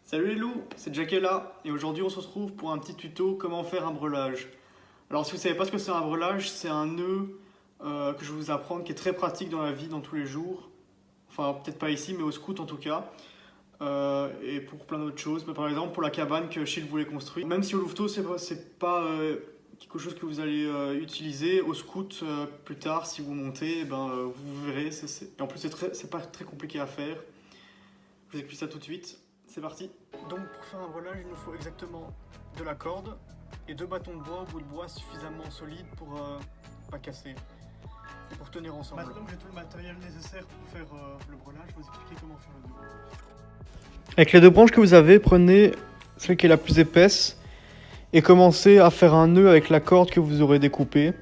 Salut les loups, c'est Jack là, et aujourd'hui on se retrouve pour un petit tuto comment faire un breulage. Alors si vous ne savez pas ce que c'est un breulage, c'est un nœud que je vais vous apprendre qui est très pratique dans la vie, dans tous les jours. Enfin peut-être pas ici, mais au scout en tout cas. Et pour plein d'autres choses, mais par exemple pour la cabane que Chill voulait construire. Même si au louveteau c'est pas quelque chose que vous allez utiliser, au scout plus tard si vous montez, vous verrez. Et en plus c'est pas très compliqué à faire. Je vous explique ça tout de suite. C'est parti. Donc pour faire un breulage, il nous faut exactement de la corde et 2 bâtons de bois, bout de bois suffisamment solides pour pas casser et pour tenir ensemble. Maintenant que j'ai tout le matériel nécessaire pour faire le breulage, je vais vous expliquer comment faire le nœud. Avec les 2 branches que vous avez, prenez celle qui est la plus épaisse et commencez à faire un nœud avec la corde que vous aurez découpée.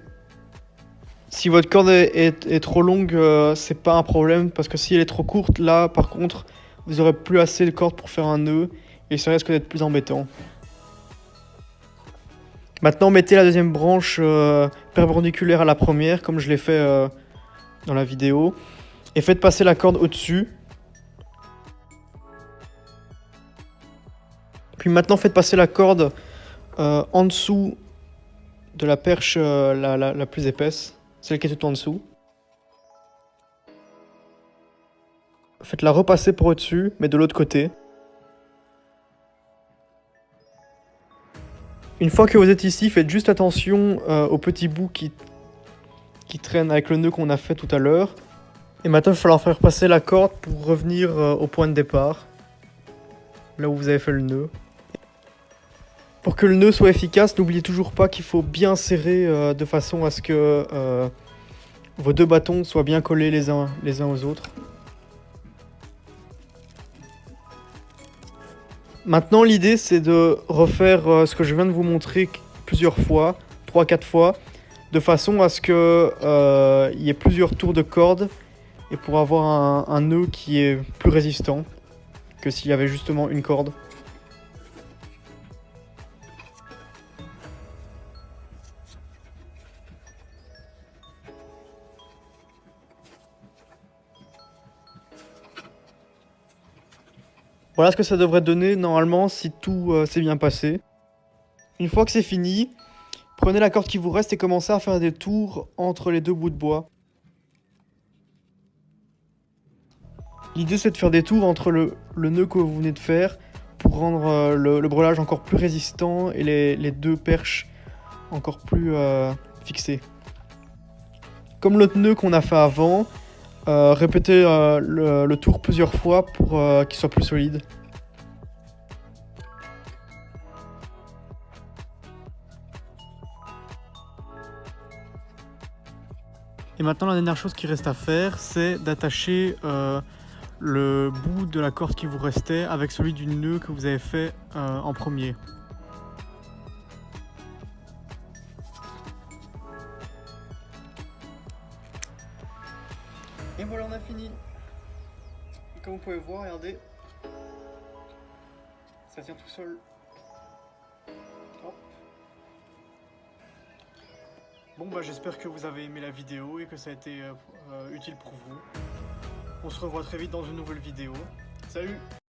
Si votre corde est trop longue, c'est pas un problème parce que si elle est trop courte, là par contre, vous aurez plus assez de corde pour faire un nœud et ça risque d'être plus embêtant. Maintenant, mettez la deuxième branche perpendiculaire à la première, comme je l'ai fait dans la vidéo, et faites passer la corde au-dessus. Puis maintenant, faites passer la corde en dessous de la perche la plus épaisse, celle qui est tout en dessous. Faites-la repasser par au-dessus, mais de l'autre côté. Une fois que vous êtes ici, faites juste attention aux petits bouts qui traînent avec le nœud qu'on a fait tout à l'heure. Et maintenant, il va falloir faire passer la corde pour revenir au point de départ, là où vous avez fait le nœud. Pour que le nœud soit efficace, n'oubliez toujours pas qu'il faut bien serrer de façon à ce que vos 2 bâtons soient bien collés les uns aux autres. Maintenant, l'idée, c'est de refaire ce que je viens de vous montrer plusieurs fois, 3-4 fois, de façon à ce qu'il y ait plusieurs tours de corde et pour avoir un nœud qui est plus résistant que s'il y avait justement une corde. Voilà ce que ça devrait donner normalement si tout s'est bien passé. Une fois que c'est fini, prenez la corde qui vous reste et commencez à faire des tours entre les 2 bouts de bois. L'idée c'est de faire des tours entre le nœud que vous venez de faire pour rendre le breulage encore plus résistant et les 2 perches encore plus fixées. Comme l'autre nœud qu'on a fait avant, répétez le tour plusieurs fois pour qu'il soit plus solide. Et maintenant la dernière chose qui reste à faire, c'est d'attacher le bout de la corde qui vous restait avec celui du nœud que vous avez fait en premier. Et voilà, on a fini. Et comme vous pouvez voir, regardez, ça tient tout seul. Hop. Bon j'espère que vous avez aimé la vidéo et que ça a été utile pour vous. On se revoit très vite dans une nouvelle vidéo. Salut!